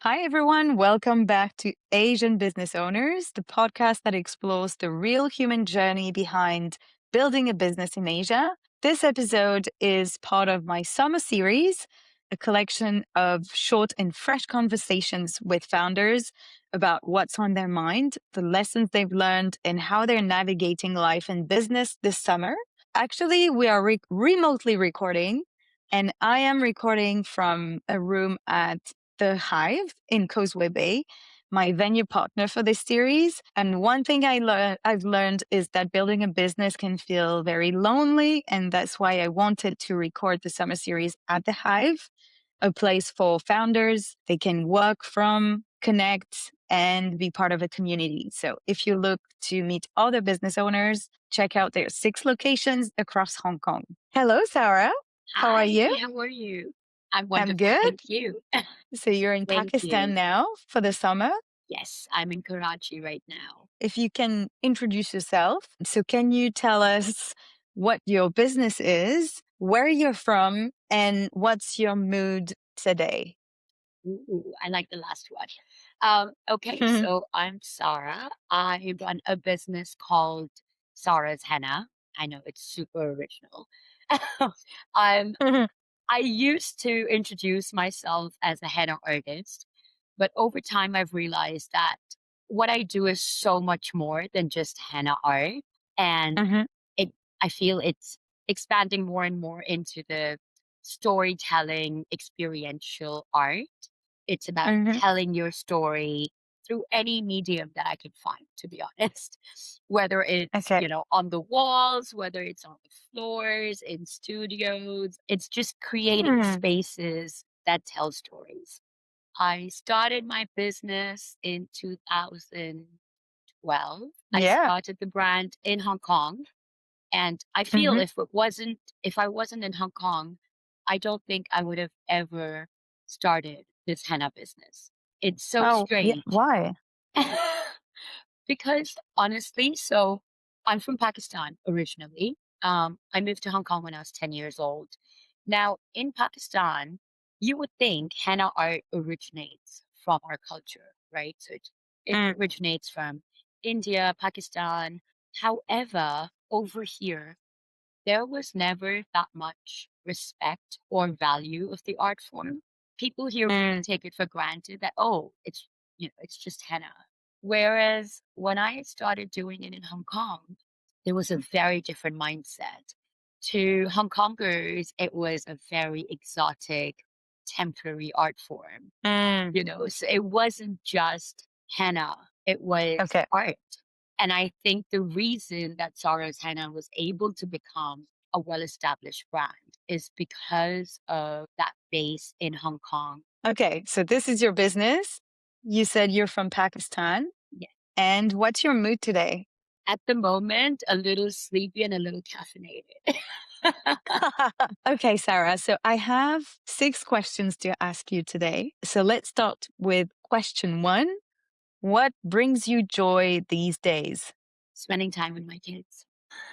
Hi, everyone. Welcome back to Asian Business Owners, the podcast that explores the real human journey behind building a business in Asia. This episode is part of my summer series, a collection of short and fresh conversations with founders about what's on their mind, the lessons they've learned, and how they're navigating life and business this summer. Actually, we are remotely recording, and I am recording from a room at the Hive in Causeway Bay, my venue partner for this series. And one thing I've learned is that building a business can feel very lonely. And that's why I wanted to record the summer series at the Hive, a place for founders. They can work from, connect, and be part of a community. So if you look to meet other business owners, check out their 6 locations across Hong Kong. Hello, Sarah. How are Hi, you? how are you? I'm I'm wonderful, good. thank you. So you're in Thank Pakistan you. now for the summer. Yes, I'm in Karachi right now. If you can introduce yourself. So can you tell us what your business is, where you're from, and what's your mood today? Ooh, I like the last one. Okay, so I'm Sara. I run a business called Sara's Henna. I know it's super original. I'm I used to introduce myself as a henna artist, but over time I've realized that what I do is so much more than just henna art. And Mhm, it I feel it's expanding more and more into the storytelling experiential art. It's about mhm. telling your story through any medium that I can find, to be honest. Whether it's, Okay. on the walls, whether it's on the floors, in studios, it's just creating Hmm. spaces that tell stories. I started my business in 2012. I Yeah. started the brand in Hong Kong, and I feel Mhm. if I wasn't in Hong Kong, I don't think I would have ever started this henna business. It's so Oh, yeah. strange. Why? Because honestly, so I'm from Pakistan originally. I moved to Hong Kong when I was 10 years old. Now, in Pakistan, you would think henna art originates from our culture, right? So it Mm, originates from India, Pakistan. However, over here, there was never that much respect or value of the art form. People here really mm, take it for granted that, oh, it's just henna. Whereas when I started doing it in Hong Kong, there was a very different mindset. To Hong Kongers, it was a very exotic, temporary art form, mm. so it wasn't just henna, it was Okay. art. And I think the reason that Zara's Henna was able to become a well-established brand is because of that base in Hong Kong. Okay. So this is your business. You said you're from Pakistan. Yeah. And what's your mood today? At the moment, a little sleepy and a little caffeinated. Okay, Sarah. So I have 6 questions to ask you today. So let's start with question 1. What brings you joy these days? Spending time with my kids.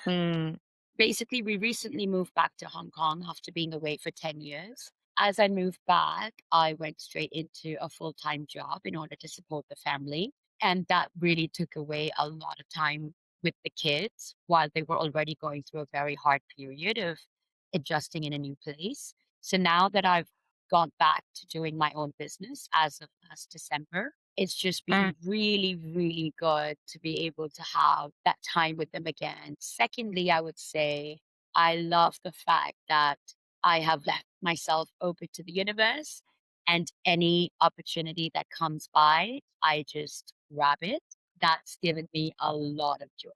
Hmm. Basically, we recently moved back to Hong Kong after being away for 10 years. As I moved back, I went straight into a full time job in order to support the family. And that really took away a lot of time with the kids while they were already going through a very hard period of adjusting in a new place. So now that I've gone back to doing my own business as of last December, it's just Mm. been really, really good to be able to have that time with them again. Secondly, I would say I love the fact that I have left myself open to the universe and any opportunity that comes by, I just grab it. That's given me a lot of joy.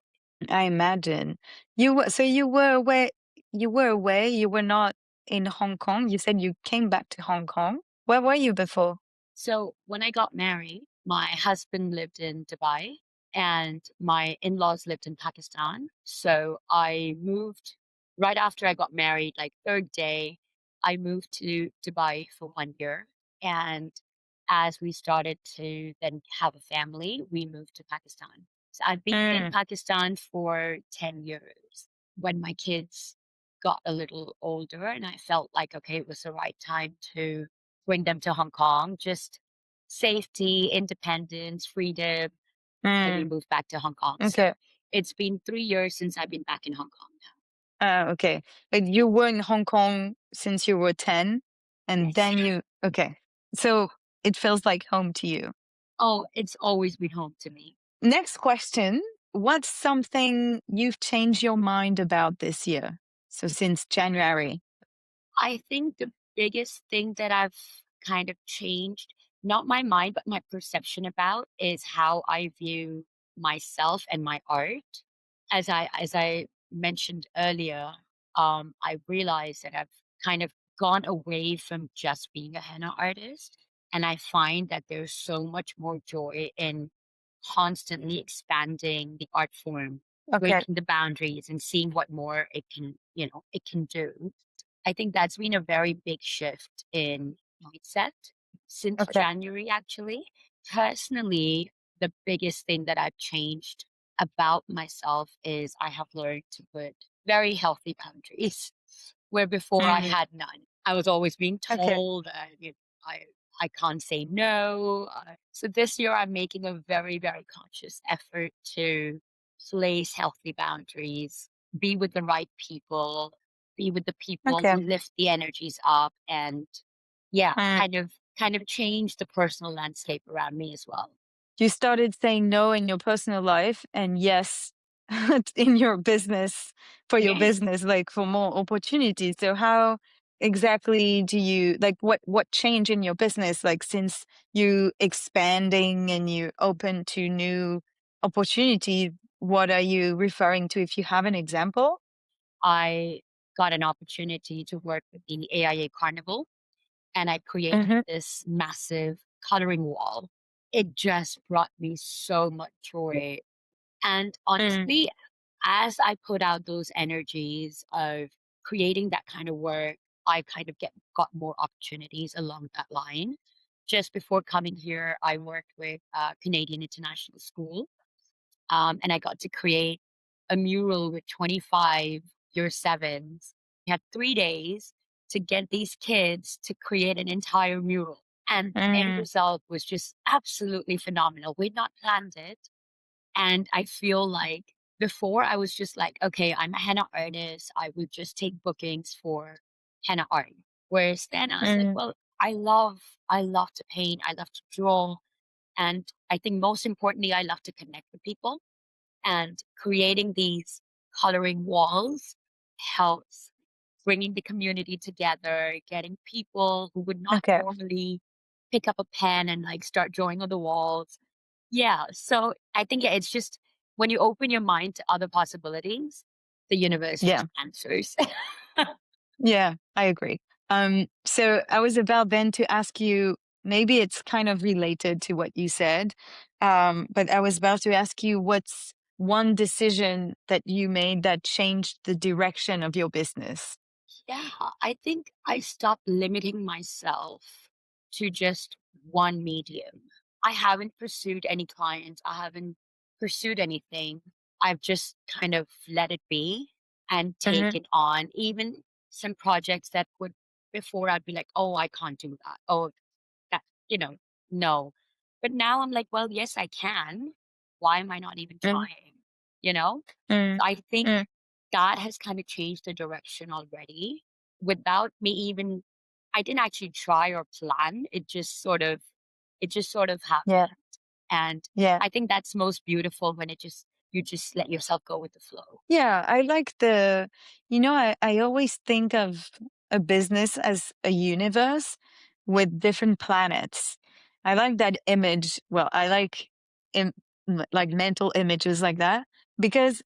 I imagine. You were away, you were not in Hong Kong. You said you came back to Hong Kong. Where were you before? So when I got married, my husband lived in Dubai and my in laws lived in Pakistan. So I moved right after I got married, like third day, I moved to Dubai for 1 year. And as we started to then have a family, we moved to Pakistan. So I've been in Mm. Pakistan for 10 years. When my kids got a little older and I felt like, okay, it was the right time to bring them to Hong Kong. Just safety, independence, freedom when we Mm, moved back to Hong Kong. So okay. it's been 3 years since I've been back in Hong Kong now. Okay. But you were in Hong Kong since you were 10, and Yes. then okay. So it feels like home to you. Oh, it's always been home to me. Next question. What's something you've changed your mind about this year? So since January. I think the biggest thing that I've kind of changed, not my mind, but my perception about is how I view myself and my art. As I mentioned earlier, I realized that I've kind of gone away from just being a henna artist. And I find that there's so much more joy in constantly expanding the art form, Okay. breaking the boundaries and seeing what more it can do. I think that's been a very big shift in mindset since Okay. January, actually. Personally, the biggest thing that I've changed about myself is I have learned to put very healthy boundaries where before I Mm, had none. I was always being okay. told, I can't say no. So this year, I'm making a very, very conscious effort to place healthy boundaries, be with the right people, be with the people Okay. who lift the energies up, and yeah, Mm. kind of change the personal landscape around me as well. You started saying no in your personal life and yes in your business, for your Yes, business, like for more opportunities. So how exactly do you like what change in your business, like since you expanding and you open to new opportunities? What are you referring to, if you have an example? I got an opportunity to work with the AIA Carnival, and I created Mm-hmm. this massive coloring wall. It just brought me so much joy. And Mm, honestly, as I put out those energies of creating that kind of work, I kind of get got more opportunities along that line. Just before coming here, I worked with Canadian International School, and I got to create a mural with 25 year sevens. We had 3 days to get these kids to create an entire mural. And the end mm, result was just absolutely phenomenal. We'd not planned it. And I feel like before I was just like, okay, I'm a henna artist. I would just take bookings for henna art. Whereas then I was like, mm. well, I love to paint. I love to draw. And I think most importantly, I love to connect with people, and creating these coloring walls helps bringing the community together, getting people who would not Okay. normally pick up a pen and like start drawing on the walls. Yeah. So I think, yeah, it's just when you open your mind to other possibilities, the universe Yeah. just answers. Yeah, I agree. So I was about then to ask you, maybe it's kind of related to what you said, but I was about to ask you, what's one decision that you made that changed the direction of your business? Yeah, I think I stopped limiting myself to just one medium. I haven't pursued any clients. I haven't pursued anything. I've just kind of let it be and Hmm. taken on even some projects that would before I'd be like, oh, I can't do that. Oh, that, you know, no. But now I'm like, well, yes, I can. Why am I not even Mm, trying? You know? mm, I think mm. that has kind of changed the direction already without me even I didn't actually try or plan. It just sort of Yeah, happened. And yeah. I think that's most beautiful when you just let yourself go with the flow. Yeah, I like I always think of a business as a universe with different planets. I like that image. Well, I like like mental images like that because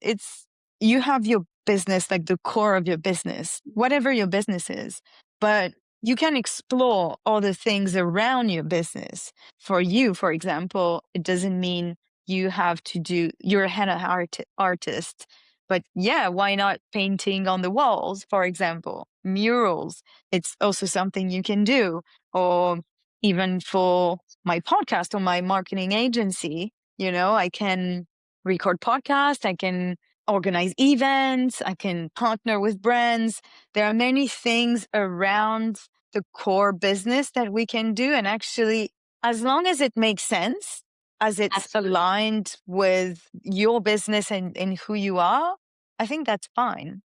you have your business, like the core of your business, whatever your business is, but you can explore all the things around your business. For you, for example, it doesn't mean you're a henna artist, but yeah, why not painting on the walls, for example? Murals. It's also something you can do. Or even for my podcast or my marketing agency, I can record podcasts, I can organize events, I can partner with brands. There are many things around the core business that we can do. And actually, as long as it makes sense, as it's Absolutely. aligned with your business and who you are, I think that's fine,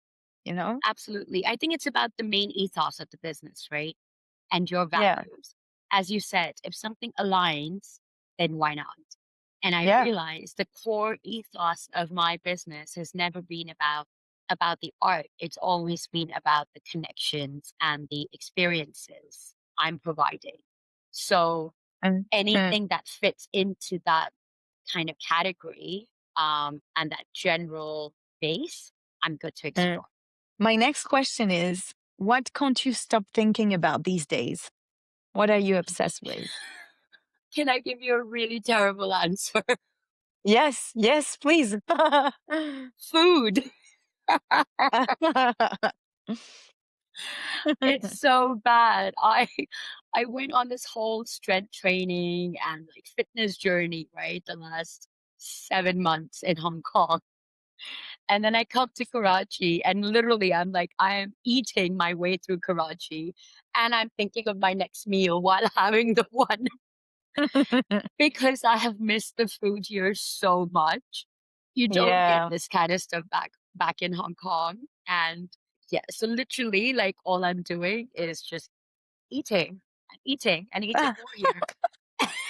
you know? Absolutely. I think it's about the main ethos of the business, right? And your Yeah. values. As you said, if something aligns, then why not? And I Yeah. realized the core ethos of my business has never been about the art. It's always been about the connections and the experiences I'm providing. So And, mm, anything that fits into that kind of category and that general base, I'm good to mm. explore. My next question is, what can't you stop thinking about these days? What are you obsessed with? Can I give you a really terrible answer? Yes, yes, please. Food. It's so bad. I went on this whole strength training and like fitness journey, right? The last 7 months in Hong Kong. And then I come to Karachi and literally I'm like, I am eating my way through Karachi and I'm thinking of my next meal while having the one because I have missed the food here so much. You don't get Yeah. this kind of stuff back in Hong Kong. And yeah, so literally like all I'm doing is just eating and eating and eating more here.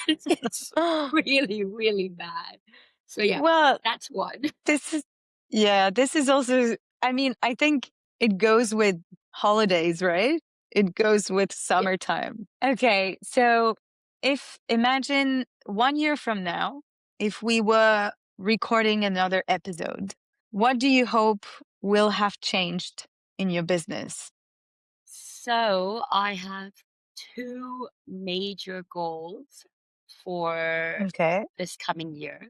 It's really, really bad. So yeah, Well, that's one. this is, yeah, this is also, I mean, I think it goes with holidays, right? It goes with Yeah. summertime. Okay. So if imagine 1 year from now, if we were recording another episode, what do you hope will have changed in your business? So I have two major goals for Okay. this coming year.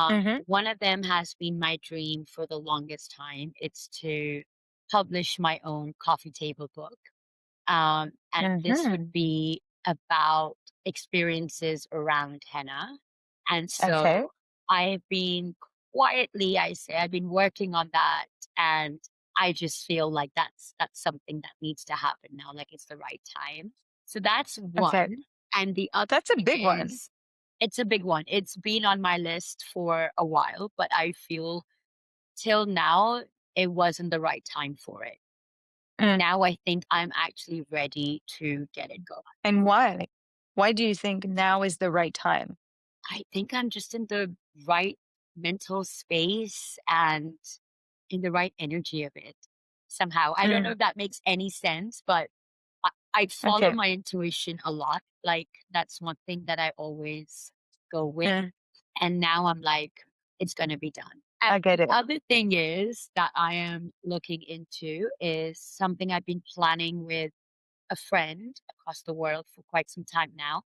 Mm-hmm. One of them has been my dream for the longest time. It's to publish my own coffee table book. And this would Mm-hmm. be about experiences around henna. And Okay. so I've been quietly, I say, I've been working on that. And I just feel like that's something that needs to happen now. Like it's the right time. So that's Okay. one. And the other That's a thing big one. is it's a big one. It's been on my list for a while, but I feel till now it wasn't the right time for it. Mm. Now I think I'm actually ready to get it going. And why? Why do you think now is the right time? I think I'm just in the right mental space and in the right energy of it somehow. I don't know Mm. if that makes any sense, but I follow Okay. my intuition a lot. Like that's one thing that I always go with. Mm. And now I'm like, it's going to be done. And I get the it. other thing is that I am looking into is something I've been planning with a friend across the world for quite some time now.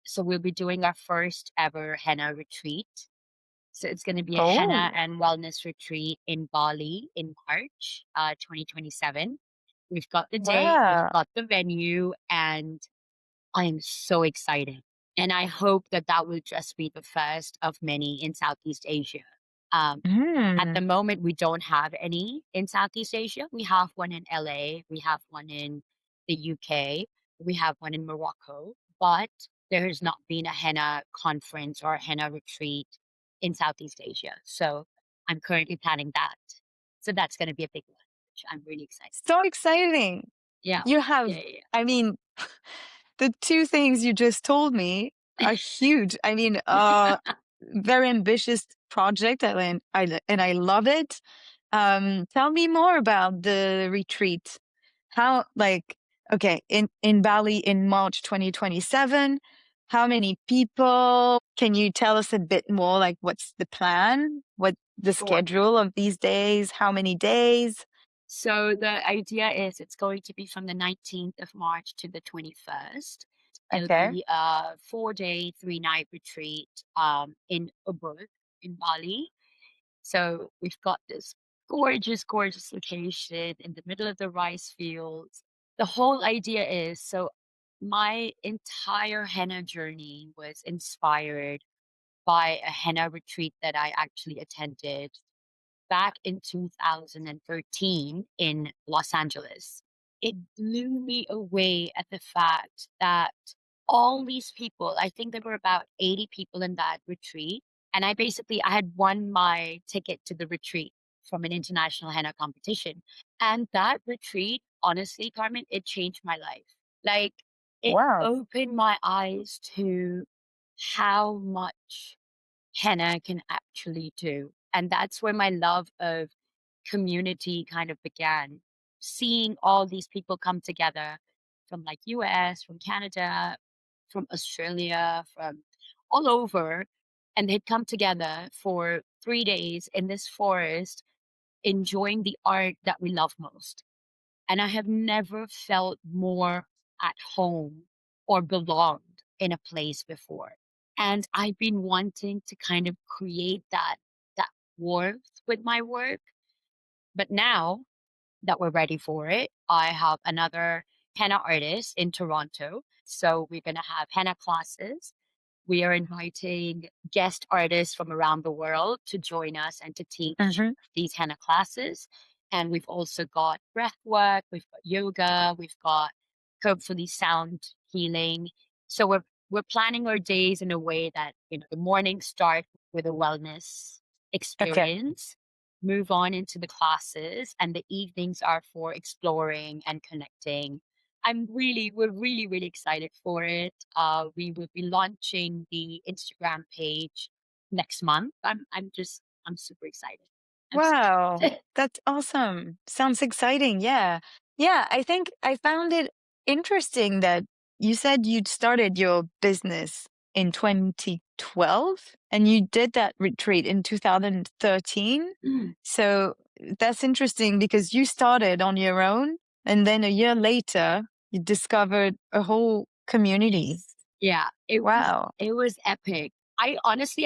So we'll be doing our first ever henna retreat. So it's going to be a henna Oh, and wellness retreat in Bali in March 2027. We've got the date, we've wow. got the venue, and I am so excited. And I hope that that will just be the first of many in Southeast Asia. Um, at the Mm. moment, we don't have any in Southeast Asia. We have one in LA, we have one in the UK, we have one in Morocco, but there has not been a henna conference or a henna retreat in Southeast Asia. So I'm currently planning that. So that's going to be a big one, which I'm really excited. So exciting. Yeah. You Yeah. have, Yeah. I mean, the two things you just told me are huge. I mean, Yeah. very ambitious project, and I love it. Tell me more about the retreat. How, like, okay, in Bali in March 2027. How many people? Can you tell us a bit more? Like, what's the plan? What the Sure. schedule of these days? How many days? So the idea is it's going to be from the 19th of March to the 21st. It'll Okay. be a 4-day, 3-night retreat in Ubud in Bali. So we've got this gorgeous, gorgeous location in the middle of the rice fields. The whole idea is so my entire henna journey was inspired by a henna retreat that I actually attended back in 2013 in Los Angeles. It blew me away at the fact that all these people, I think there were about 80 people in that retreat. And I had won my ticket to the retreat from an international henna competition. And that retreat, honestly, Carmen, it changed my life. Like, it Wow. opened my eyes to how much henna can actually do. And that's where my love of community kind of began. Seeing all these people come together from like US, from Canada, from Australia, from all over, and they'd come together for 3 days in this forest, enjoying the art that we love most. And I have never felt more at home or belonged in a place before. And I've been wanting to kind of create that warmth with my work. But now that we're ready for it, I have another henna artist in Toronto. So we're going to have henna classes. We are inviting guest artists from around the world to join us and to teach Hmm. these henna classes. And we've also got breath work, we've got yoga, we've got hopefully sound healing. So we're planning our days in a way that, the mornings start with a wellness Okay. experience, move on into the classes, and the evenings are for exploring and connecting. We're really, really excited for it. We will be launching the Instagram page next month. I'm super excited. I'm super Wow, excited. that's awesome. Sounds exciting. Yeah. Yeah, I think I found it interesting that you said you'd started your business in 2012 and you did that retreat in 2013. Mm, So that's interesting because you started on your own and then a year later you discovered a whole community. yes. Yeah, Wow. it was epic. I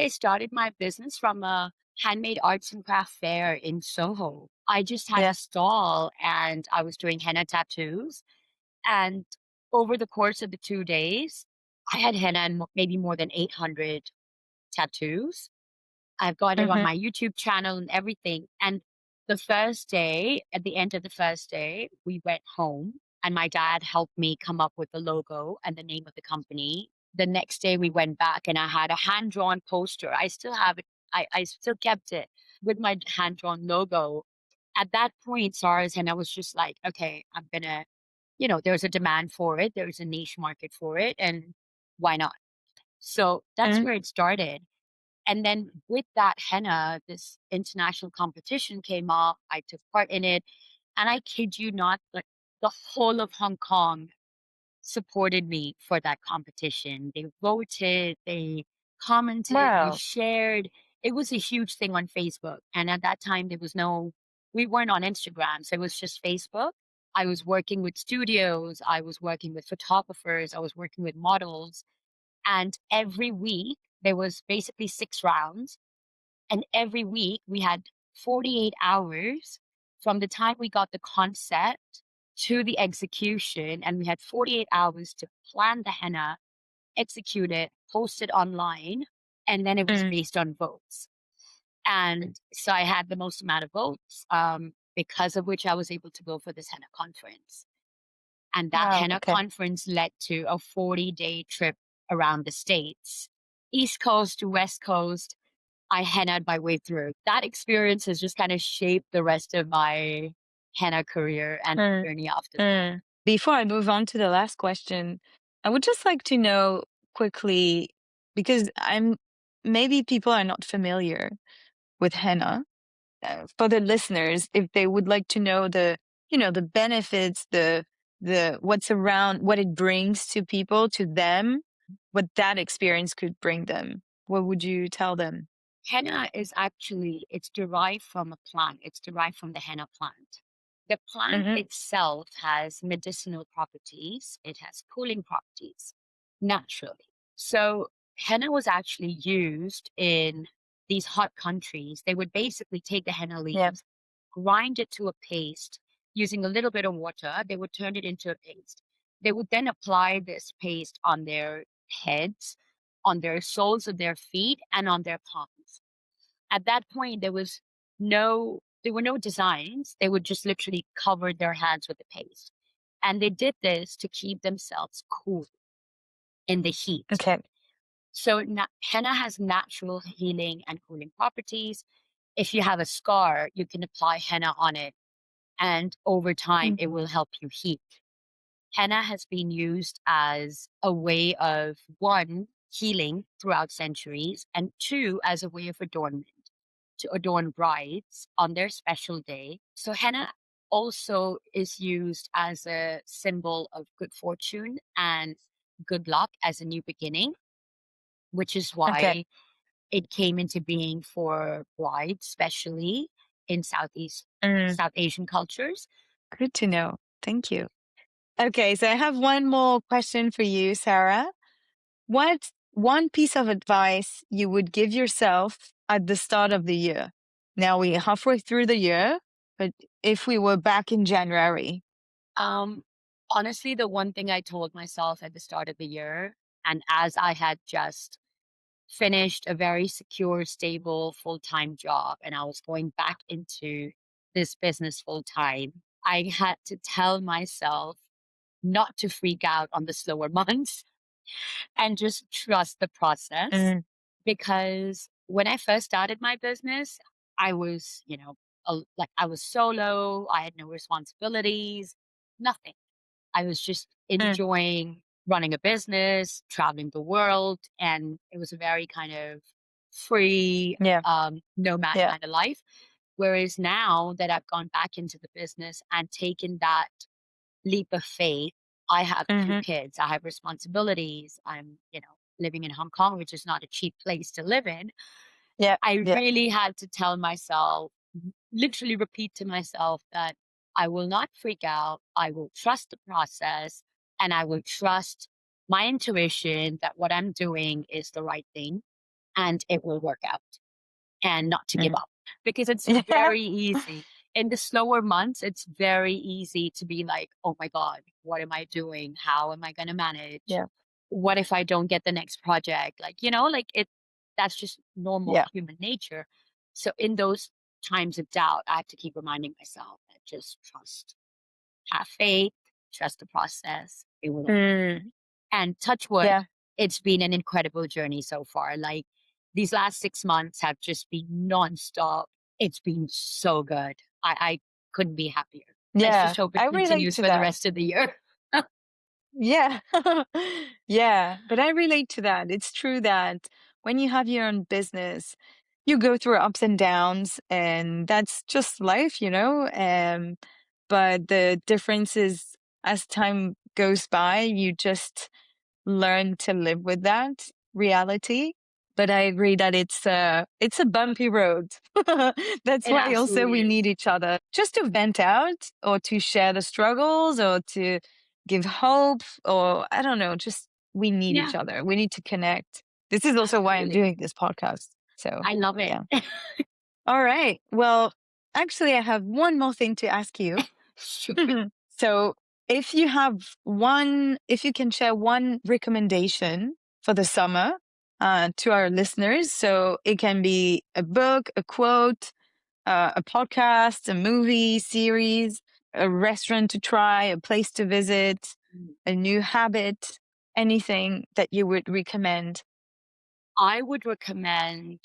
started my business from a handmade arts and craft fair in Soho. I just had a Yeah. stall and I was doing henna tattoos. And over the course of the 2 days, I had henna and maybe more than 800 tattoos. I've got it on Hmm. my YouTube channel and everything. And the first day, at the end of the first day, we went home and my dad helped me come up with the logo and the name of the company. The next day we went back and I had a hand drawn poster. I still have it. I still kept it with my hand drawn logo. At that point, SARS, and I was just like, okay, I'm gonna, there's a demand for it, there's a niche market for it, and why not? So that's Mm. where it started. And then with that henna, this international competition came up. I took part in it. And I kid you not, like the whole of Hong Kong supported me for that competition. They voted, they commented, they Wow. shared. It was a huge thing on Facebook. And at that time, we weren't on Instagram. So it was just Facebook. I was working with studios, I was working with photographers, I was working with models. And every week, there was basically 6 rounds. And every week we had 48 hours from the time we got the concept to the execution. And we had 48 hours to plan the henna, execute it, post it online. And then it was Mm. based on votes. And so I had the most amount of votes, because of which I was able to go for this henna conference. And that Wow. henna Okay. conference led to a 40-day trip around the States, East Coast to West Coast. I hennaed my way through. That experience has just kind of shaped the rest of my henna career and Mm. journey after that. Mm. Before I move on to the last question, I would just like to know quickly because I'm maybe people are not familiar with henna. For the listeners, if they would like to know the benefits, the what's around, what it brings to people, to them, what that experience could bring them, what would you tell them? Henna it's derived from a plant. It's derived from the henna plant. The plant Hmm. itself has medicinal properties. It has cooling properties naturally. So henna was actually used in these hot countries. They would basically take the henna Yeah. leaves, grind it to a paste using a little bit of water. They would turn it into a paste. They would then apply this paste on their heads, on their soles of their feet, and on their palms. At that point, there were no designs. They would just literally cover their hands with the paste. And they did this to keep themselves cool. in the heat. Okay. So henna has natural healing and cooling properties. If you have a scar, you can apply henna on it, and over time, it Mhm. will help you heal. Henna has been used as a way of one, healing throughout centuries, and two, as a way of adornment to adorn brides on their special day. So, henna also is used as a symbol of good fortune and good luck as a new beginning, which is Okay. why it came into being for brides, especially in Mm, South Asian cultures. good to know. Thank you. Okay, so I have one more question for you, Sarah. What one piece of advice you would give yourself at the start of the year? Now we're halfway through the year, but if we were back in January. Um, Honestly, the one thing I told myself at the start of the year, and as I had just finished a very secure, stable, full time job, and I was going back into this business full time, I had to tell myself not to freak out on the slower months and just trust the process. Mm, Because when I first started my business, I was, like I was solo, I had no responsibilities, nothing. I was just mm, enjoying running a business, traveling the world, and it was a very kind of free, yeah, nomad yeah. kind of life. Whereas now that I've gone back into the business and taken that leap of faith, I have two Hmm. kids, I have responsibilities, I'm, living in Hong Kong, which is not a cheap place to live in. Yeah, I yeah. really had to tell myself, literally repeat to myself that I will not freak out. I will trust the process and I will trust my intuition that what I'm doing is the right thing and it will work out, and not to give Mm. up, because it's Yeah, very easy. In the slower months, it's very easy to be like, oh my God, what am I doing? How am I going to manage? yeah, What if I don't get the next project? Like, that's just normal yeah. human nature. So in those times of doubt, I have to keep reminding myself that just trust, have faith, trust the process. It will all. Mm, And touch wood, yeah, it's been an incredible journey so far. Like, these last 6 months have just been nonstop. It's been so good. I couldn't be happier. Let's yeah. just hope it I relate continues to for the that. rest of the year. Yeah. Yeah. But I relate to that. It's true that when you have your own business, you go through ups and downs, and that's just life, you know? But the difference is as time goes by, you just learn to live with that reality. But I agree that it's a bumpy road. That's It why also absolutely we is. need each other just to vent out or to share the struggles or to give hope, or I don't know, just we need Yeah, each other. We need to connect. This is also why I'm absolutely. doing this podcast. So, I love it. yeah. All right. Well, actually I have one more thing to ask you. Sure. So, if you can share one recommendation for the summer to our listeners, so it can be a book, a quote, a podcast, a movie series, a restaurant to try, a place to visit, a new habit, anything that you would recommend. I would recommend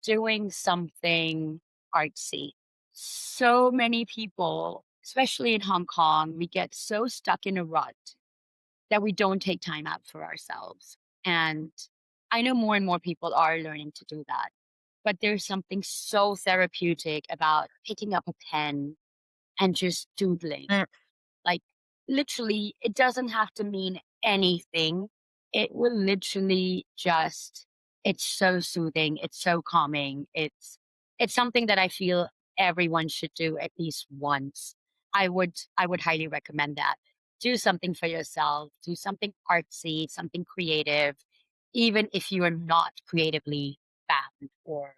doing something artsy. So many people, especially in Hong Kong, we get so stuck in a rut that we don't take time out for ourselves. And I know more and more people are learning to do that. But there's something so therapeutic about picking up a pen and just doodling. Mm, Like, literally, it doesn't have to mean anything. It will literally just, it's so soothing. It's so calming. It's something that I feel everyone should do at least once. I would highly recommend that. Do something for yourself. Do something artsy, something creative, even if you are not creatively bound or,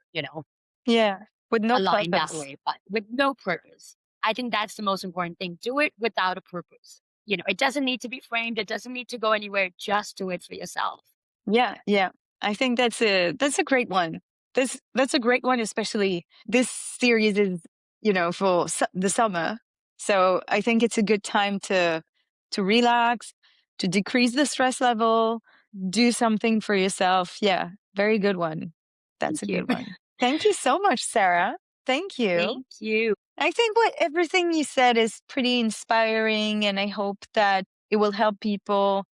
yeah, with no aligned that purpose. way, but with no purpose. I think that's the most important thing. Do it without a purpose. It doesn't need to be framed. It doesn't need to go anywhere. Just do it for yourself. Yeah, yeah. I think that's a great one. That's a great one, especially this series is, for the summer. So I think it's a good time to relax, to decrease the stress level, do something for yourself. Yeah, very good one. That's a Thank you. good one. Thank you so much, Sarah. Thank you. Thank you. I think what everything you said is pretty inspiring, and I hope that it will help people,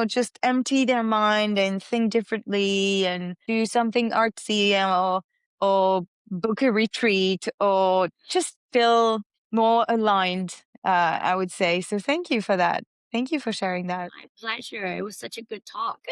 just empty their mind and think differently and do something artsy, or book a retreat or just feel more aligned, I would say. So thank you for that. Thank you for sharing that. My pleasure. It was such a good talk.